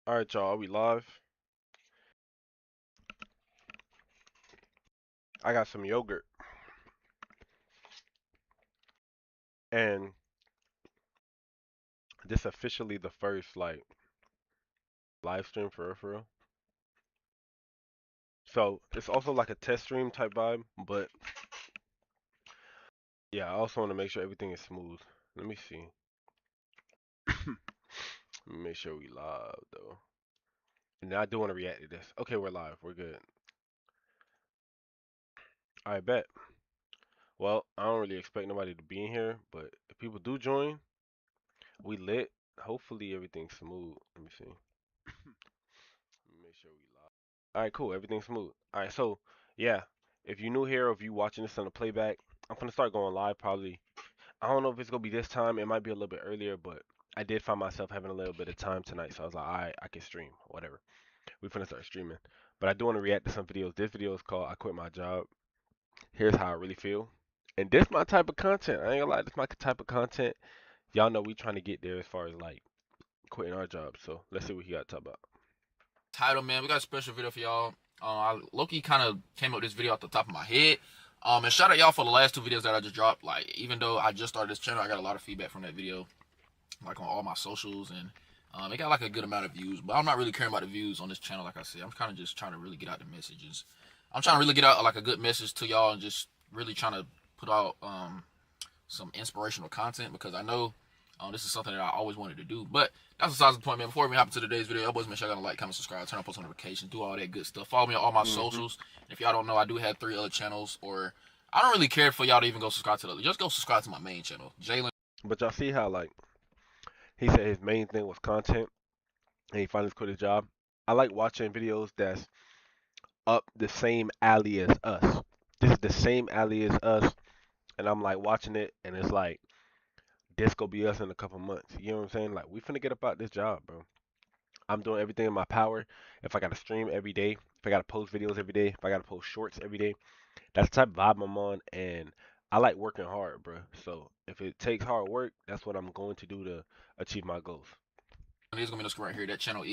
All right, y'all, we live. I got some yogurt, and this officially the first like live stream for real. So it's also like a test stream type vibe, but yeah, I also want to make sure everything is smooth. Let me see. Let me make sure we live though. And I do want to react to this. Okay, we're live. We're good. I bet. Well, I don't really expect nobody to be in here, but if people do join, we lit. Hopefully everything's smooth. Let me see. Let me make sure we live. All right, cool. Everything's smooth. All right, so yeah, if you're new here or if you watching this on the playback, I'm gonna start going live probably. I don't know if it's gonna be this time. It might be a little bit earlier, but I did find myself having a little bit of time tonight, so I was like, all right, I can stream, whatever. We finna start streaming. But I do want to react to some videos. This video is called "I Quit My Job." Here's how I really feel, and this my type of content. I ain't gonna lie, this my type of content. Y'all know we trying to get there as far as like quitting our jobs. So let's see what he got to talk about. Title, man. We got a special video for y'all. I Loki kind of came up with this video off the top of my head. And shout out y'all for the last two videos that I just dropped. Like, even though I just started this channel, I got a lot of feedback from that video, like on all my socials, and it got like a good amount of views. But I'm not really caring about the views on this channel. Like I said, I'm kind of just trying to really get out the messages. I'm trying to really get out like a good message to y'all, and just really trying to put out some inspirational content, because I know this is something that I always wanted to do. But that's besides the point, man. Before we hop into today's video, always make sure y'all like, comment, subscribe, turn on post notifications, do all that good stuff. Follow me on all my Hmm. socials. If y'all don't know, I do have 3 other channels, or I don't really care for y'all to even go subscribe to the. Just go subscribe to my main channel, Jalen. But y'all see how like he said his main thing was content, and he finally quit his job. I like watching videos that's up the same alley as us. This is the same alley as us, and I'm like watching it, and it's like this gonna be us in a couple months. You know what I'm saying? Like we finna get up out this job, bro. I'm doing everything in my power. If I gotta stream every day, if I gotta post videos every day, if I gotta post shorts every day, that's the type of vibe I'm on, and I like working hard, bro. So if it takes hard work, that's what I'm going to do to achieve my goals. Is gonna be no screen right here. That channel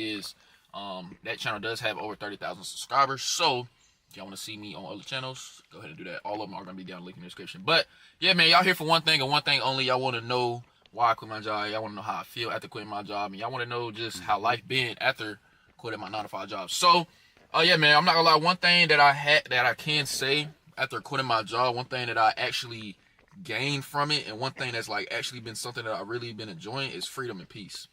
does have over 30,000 subscribers. So if y'all want to see me on other channels, go ahead and do that. All of them are gonna be down in the link in the description. But yeah, man, y'all here for one thing and one thing only. Y'all want to know why I quit my job. Y'all want to know how I feel after quitting my job, and y'all want to know just how Hmm. life been after quitting my 9 to 5 job. So, yeah, man, I'm not gonna lie. One thing that I can say after quitting my job, one thing that I actually gained from it, and one thing that's like actually been something that I really been enjoying is freedom and peace.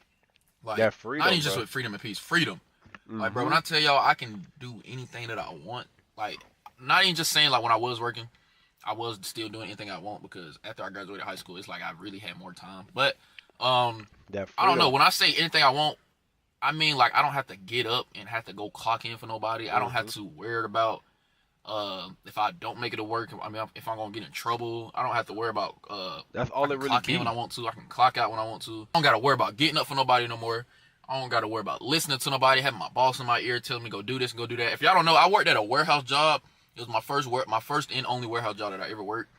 Like, That not even freedom, just bro. with freedom and peace, freedom. Like, bro, when Hmm. I tell y'all I can do anything that I want, like, not even just saying like when I was working, I was still doing anything I want, because after I graduated high school, it's like I really had more time. But That I don't know. freedom. When I say anything I want, I mean like I don't have to get up and have to go clock in for nobody. I don't have Hmm. to worry about if I don't make it to work. I mean, if I'm gonna get in trouble, I don't have to worry about That's I all can it really clock in when I be. want to. I can clock out when I want to. I don't gotta worry about getting up for nobody no more. I don't gotta worry about listening to nobody, having my boss in my ear telling me go do this and go do that. If y'all don't know, I worked at a warehouse job. It was my first and only warehouse job that I ever worked,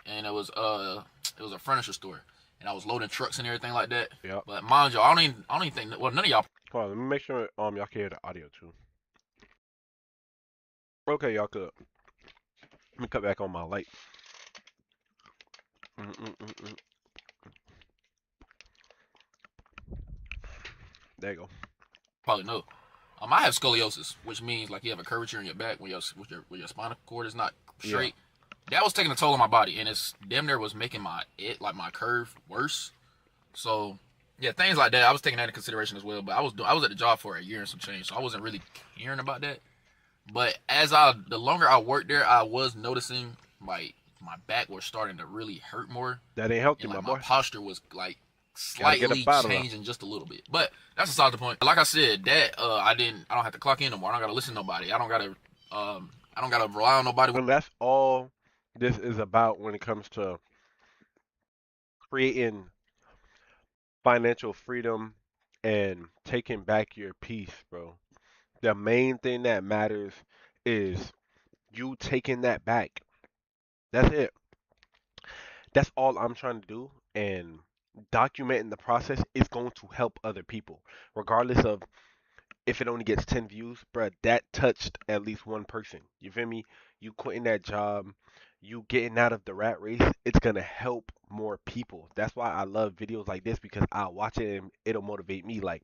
and it was a furniture store, and I was loading trucks and everything like that. Yep. But mind you, I don't even think, well, none of y'all. Hold on, let me make sure y'all can hear the audio too. Okay, y'all could. Let me cut back on my light. Mm-mm-mm-mm. There you go. Probably know. I have scoliosis, which means like you have a curvature in your back when your spinal cord is not Yeah. straight. That was taking a toll on my body, and it's damn near was making my curve worse. So yeah, things like that I was taking that into consideration as well. But I was at the job for a year and some change, so I wasn't really caring about that. But the longer I worked there, I was noticing like my back was starting to really hurt more, That ain't healthy, and my like my boy. posture was like Gotta get slightly up out of there. changing just a little bit. But that's aside the point. Like I said, that I don't have to clock in no more. I don't gotta listen to nobody. I don't gotta rely on nobody. And that's all this is about when it comes to creating financial freedom and taking back your peace, bro. The main thing that matters is you taking that back. That's it. That's all I'm trying to do. And documenting the process is going to help other people, regardless of if it only gets 10 views, bruh, that touched at least one person. You feel me? You quitting that job, you getting out of the rat race, it's gonna help more people. That's why I love videos like this because I'll watch it and it'll motivate me. Like,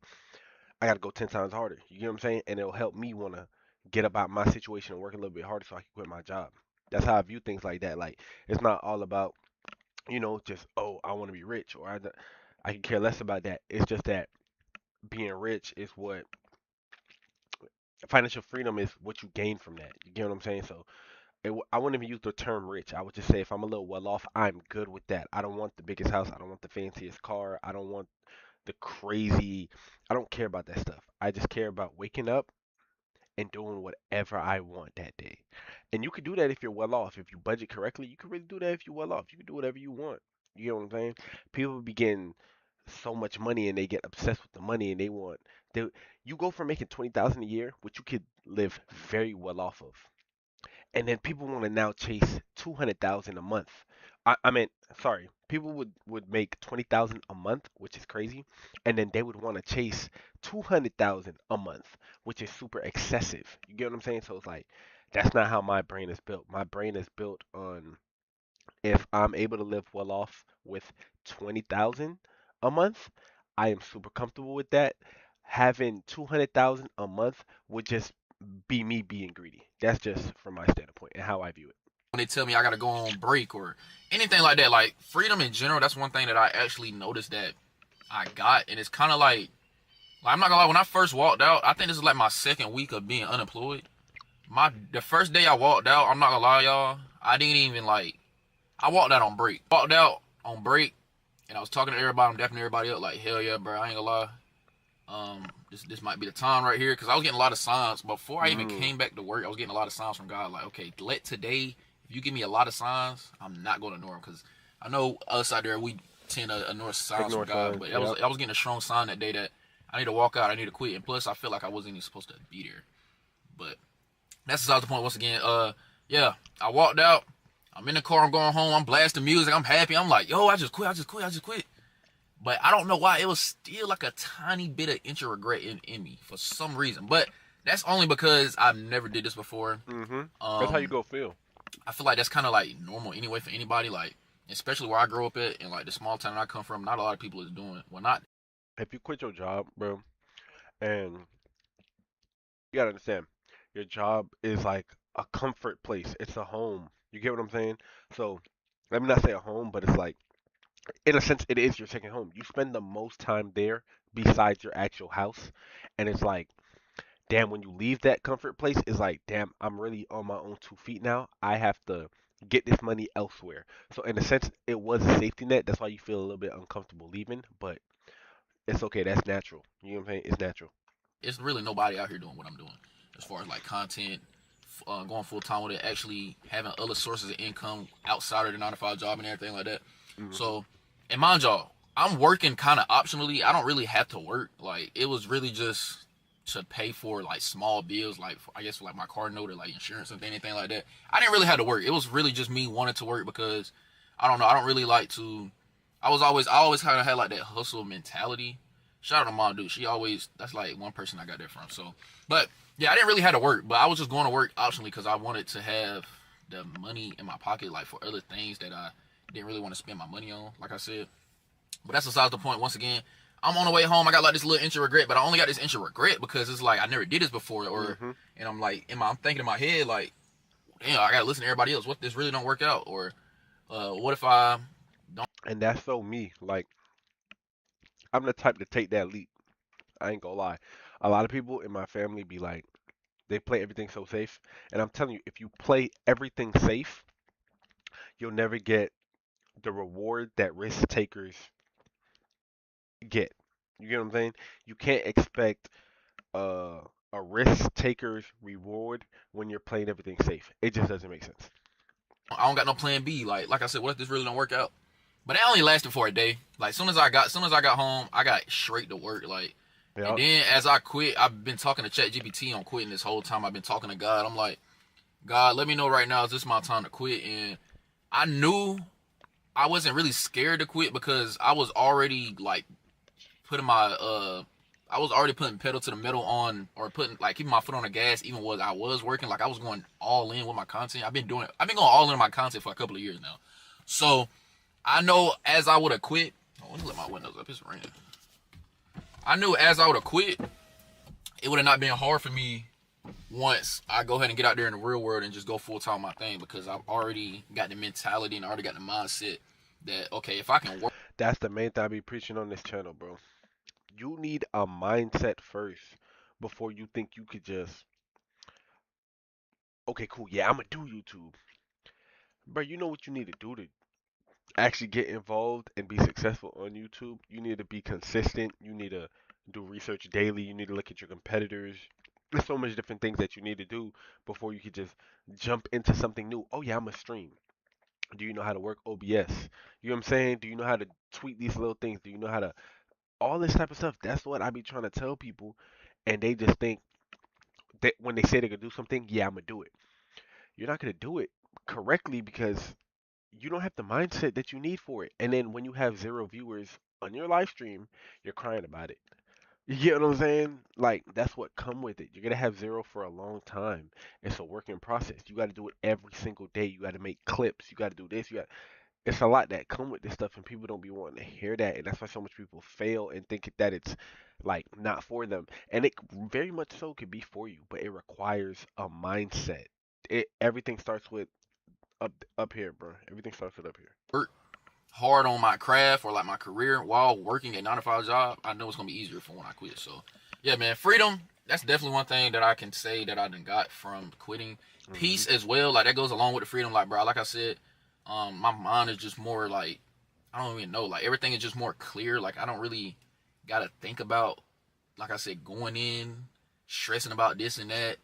I gotta go 10 times harder. You get what I'm saying? And it'll help me wanna get about my situation and work a little bit harder so I can quit my job. That's how I view things like that. Like, it's not all about, just, oh, I wanna be rich or I can care less about that. It's just that being rich is what financial freedom is what you gain from that. You get what I'm saying? So I wouldn't even use the term rich. I would just say if I'm a little well off, I'm good with that. I don't want the biggest house. I don't want the fanciest car. I don't want the crazy. I don't care about that stuff. I just care about waking up and doing whatever I want that day. And you could do that if you're well off. If you budget correctly, you can really do that if you're well off. You can do whatever you want. You get what I'm saying? People be getting so much money and they get obsessed with the money and they you go from making 20,000 a year, which you could live very well off of. And then people want to now chase 200,000 a month. I mean, sorry, people would make 20,000 a month, which is crazy, and then they would want to chase 200,000 a month, which is super excessive. You get what I'm saying? So it's like that's not how my brain is built. My brain is built on if I'm able to live well off with 20,000 a month, I am super comfortable with that. Having 200,000 a month would just be me being greedy. That's just from my standpoint and how I view it. When they tell me I gotta go on break or anything like that, like freedom in general, that's one thing that I actually noticed that I got, and it's kind of like I'm not gonna lie. When I first walked out, I think this is like my second week of being unemployed. The first day I walked out, I'm not gonna lie, y'all. I didn't even like. I walked out on break. Walked out on break, and I was talking to everybody. I'm definitely everybody up. Like hell yeah, bro. I ain't gonna lie. This might be the time right here because I was getting a lot of signs before I even came back to work. I was getting a lot of signs from God. Like, okay, let today. If you give me a lot of signs, I'm not going to ignore them because I know us out there we tend to ignore signs Ignore from God. signs. But Yep. I was getting a strong sign that day that I need to walk out. I need to quit. And plus, I feel like I wasn't even supposed to be there. But that's besides the point. Once again, yeah, I walked out. I'm in the car. I'm going home. I'm blasting music. I'm happy. I'm like, yo, I just quit. I just quit. I just quit. But I don't know why. It was still like a tiny bit of inch of regret in me for some reason. But that's only because I've never did this before. That's how you go feel. I feel like that's kind of like normal anyway for anybody. Like, especially where I grew up at and like the small town I come from, not a lot of people is doing it. Well, not. If you quit your job, bro, and you gotta understand, your job is like a comfort place. It's a home. You get what I'm saying? So let me not say a home, but it's like in a sense it is your second home. You spend the most time there besides your actual house. And it's like, damn, when you leave that comfort place, it's like, damn, I'm really on my own 2 feet now. I have to get this money elsewhere. So in a sense, it was a safety net. That's why you feel a little bit uncomfortable leaving, but it's okay. That's natural. You know what I'm saying? It's natural. It's really nobody out here doing what I'm doing as far as like content, going full time with it, actually having other sources of income outside of the 9 to 5 job and everything like that. Hmm. So, and mind y'all, I'm working kind of optionally. I don't really have to work. Like it was really just to pay for like small bills, like I guess for like my car note or like insurance and anything like that. I didn't really have to work. It was really just me wanting to work because I don't know. I don't really like to. I always kind of had like that hustle mentality. Shout out to mom, dude. She always, that's like one person I got that from. So, but yeah, I didn't really have to work, but I was just going to work optionally because I wanted to have the money in my pocket, like for other things that I didn't really want to spend my money on, like I said. But that's besides the point. Once again, I'm on the way home. I got like this little inch of regret, but I only got this inch of regret because it's like I never did this before, Hmm. and I'm like, I'm thinking in my head like, damn, I gotta listen to everybody else. What if this really don't work out, or what if I don't? And that's so me. Like, I'm the type to take that leap. I ain't gonna lie. A lot of people in my family be like, they play everything so safe. And I'm telling you, if you play everything safe, you'll never get the reward that risk takers get. You get what I'm saying? You can't expect uh, a risk taker's reward when you're playing everything safe. It just doesn't make sense. I don't got no plan B. Like I said, what if this really don't work out? But that only lasted for a day. Like soon as I got home, I got straight to work. Like, and Yep. then as I quit, I've been talking to ChatGPT on quitting this whole time. I've been talking to God. I'm like, God, let me know right now. Is this my time to quit? And I knew I wasn't really scared to quit because I was already like putting my I was already putting pedal to the metal on, or putting like keeping my foot on the gas, even when I was working. Like I was going all in with my content. I've been going all in on my content for a couple of years now. So I know as I would have quit. Oh, let me let my windows up. It's raining. I knew as I would have quit, it would have not been hard for me once I go ahead and get out there in the real world and just go full time on my thing, because I've already got the mentality and I already got the mindset that, okay, if I can work. That's the main thing I be preaching on this channel, bro. You need a mindset first before you think you could just, okay, cool, yeah, I'm gonna do YouTube. Bro, you know what you need to do to actually get involved and be successful on YouTube? You need to be consistent. You need to do research daily. You need to look at your competitors. There's so much different things that you need to do before you could just jump into something new. Oh yeah, I'm a stream. Do you know how to work OBS? You know what I'm saying? Do you know how to tweak these little things? Do you know how to all this type of stuff? That's what I be trying to tell people, and they just think that when they say they're gonna do something, yeah, I'm gonna do it. You're not gonna do it correctly because you don't have the mindset that you need for it. And then when you have 0 viewers on your live stream, you're crying about it. You get what I'm saying? Like that's what come with it. You're gonna have zero for a long time. It's a working process. You got to do it every single day. You got to make clips. You got to do this. You got. It's a lot that come with this stuff, and people don't be wanting to hear that. And that's why so much people fail and think that it's like not for them. And it very much so could be for you, but it requires a mindset. Everything starts with up here, bro. Everything starts with up here. Hard on my craft or like my career while working a 9 to 5 job, I know it's gonna be easier for when I quit. So yeah, man, freedom, that's definitely one thing that I can say that I done got from quitting. Peace as well, like that goes along with the freedom. Like, bro, like I said, my mind is just more like, I don't even know, like everything is just more clear. Like I don't really gotta think about, like I said, going in stressing about this and that,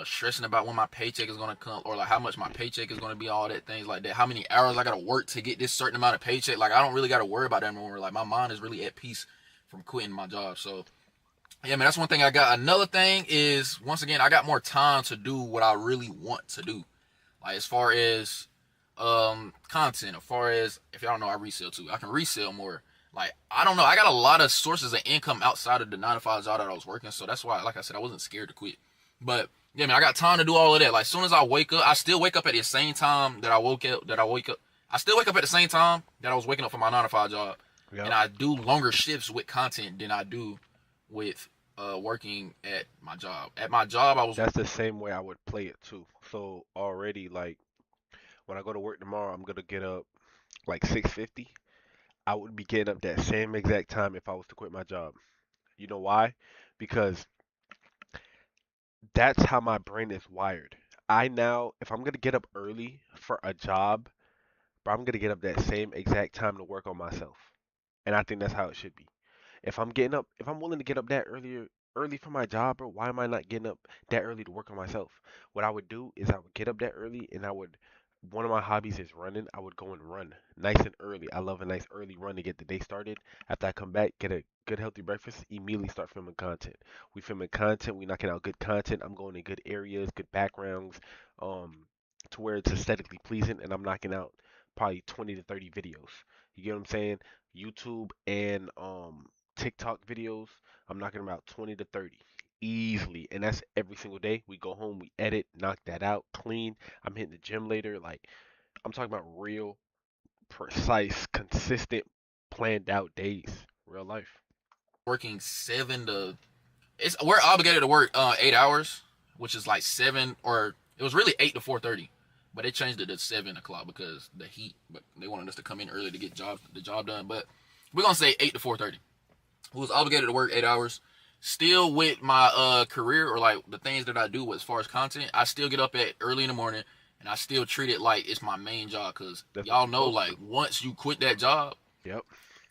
stressing about when my paycheck is gonna come, or like how much my paycheck is gonna be, all that things like that. How many hours I gotta work to get this certain amount of paycheck. Like I don't really gotta worry about that anymore. Like my mind is really at peace from quitting my job. So yeah, man, that's one thing I got. Another thing is, once again, I got more time to do what I really want to do. Like as far as content, as far as, if y'all don't know, I resell too. I can resell more. Like I don't know, I got a lot of sources of income outside of the 9 to 5 job that I was working. So that's why, like I said, I wasn't scared to quit. But yeah, man, I got time to do all of that. Like, as soon as I wake up, I still wake up at the same time that I woke up. I still wake up at the same time that I was waking up for my 9 to 5 job, Yep. and I do longer shifts with content than I do with working at my job. At my job, I was. That's the same way I would play it too. So already, like when I go to work tomorrow, I'm gonna get up like 6:50. I would be getting up that same exact time if I was to quit my job. You know why? Because that's how my brain is wired. I now, if I'm gonna get up early for a job, but I'm gonna get up that same exact time to work on myself. And I think that's how it should be. If I'm willing to get up that early for my job, bro, why am I not getting up that early to work on myself? What I would do is I would get up that early and one of my hobbies is running. I would go and run nice and early. I love a nice early run to get the day started. After I come back, get a good healthy breakfast, immediately start filming content. We filming content, we knocking out good content. I'm going in good areas, good backgrounds, um, to where it's aesthetically pleasing, and I'm knocking out probably 20 to 30 videos. You get what I'm saying? YouTube and TikTok videos, I'm knocking about 20 to 30 easily, and that's every single day. We go home, we edit, knock that out, clean. I'm hitting the gym later. Like I'm talking about real, precise, consistent, planned out days, real life. Working 7 to, we're obligated to work 8 hours, which is like 7, or it was really 8 to 4:30, but they changed it to 7 o'clock because the heat. But they wanted us to come in early to get the job done. But we're gonna say 8 to 4:30. We was obligated to work 8 hours. Still with my career, or like the things that I do as far as content, I still get up at early in the morning, and I still treat it like it's my main job, because y'all know, like once you quit that job, Yep.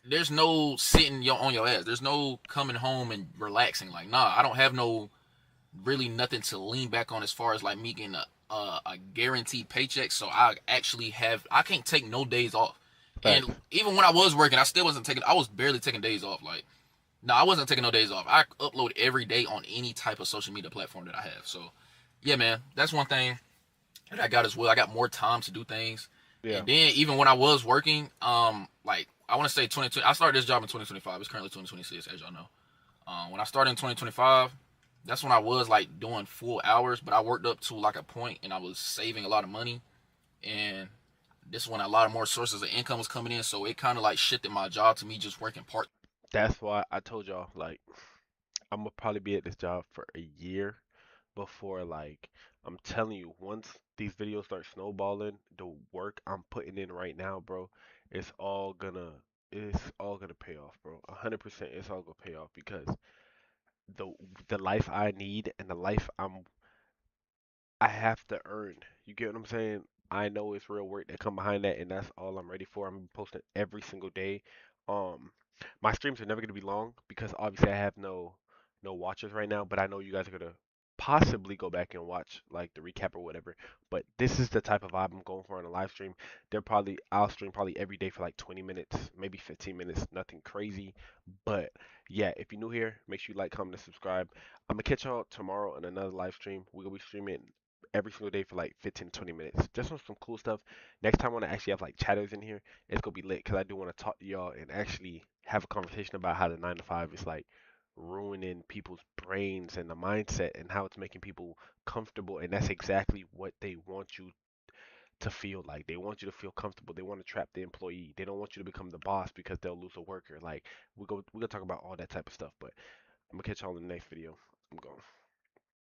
there's no sitting on your ass. There's no coming home and relaxing. Like, nah, I don't have no really nothing to lean back on as far as like me getting a guaranteed paycheck. So I can't take no days off. Facts. And even when I was working, I was barely taking days off. Like, no, I wasn't taking no days off. I upload every day on any type of social media platform that I have. So yeah, man, that's one thing that I got as well. I got more time to do things. Yeah. And then even when I was working, like I want to say 2020, I started this job in 2025. It's currently 2026, as y'all know. When I started in 2025, that's when I was like doing full hours, but I worked up to like a point and I was saving a lot of money. And this is when a lot of more sources of income was coming in, so it kind of like shifted my job to me just working part. That's why I told y'all, like, I'm gonna probably be at this job for a year before, like, I'm telling you, once these videos start snowballing, the work I'm putting in right now, bro, it's all gonna it's all gonna pay off, bro. 100% it's all gonna pay off because the the life I need and the life I have to earn. You get what I'm saying? I know it's real work that come behind that, and that's all I'm ready for. I'm posting every single day. Um, my streams are never gonna be long because obviously I have no watchers right now, but I know you guys are gonna possibly go back and watch like the recap or whatever. But this is the type of vibe I'm going for on a live stream. I'll stream probably every day for like 20 minutes, maybe 15 minutes, nothing crazy. But yeah, if you're new here, make sure you like, comment, and subscribe. I'm gonna catch y'all tomorrow in another live stream. We're gonna be streaming every single day for like 15 to 20 minutes. Just on some cool stuff. Next time when I actually have like chatters in here, it's gonna be lit because I do want to talk to y'all and actually have a conversation about how the 9 to 5 is like ruining people's brains and the mindset and how it's making people comfortable. And that's exactly what they want you to feel like. They want you to feel comfortable. They want to trap the employee. They don't want you to become the boss because they'll lose a worker. Like we're gonna talk about all that type of stuff. But I'm gonna catch y'all in the next video. I'm going.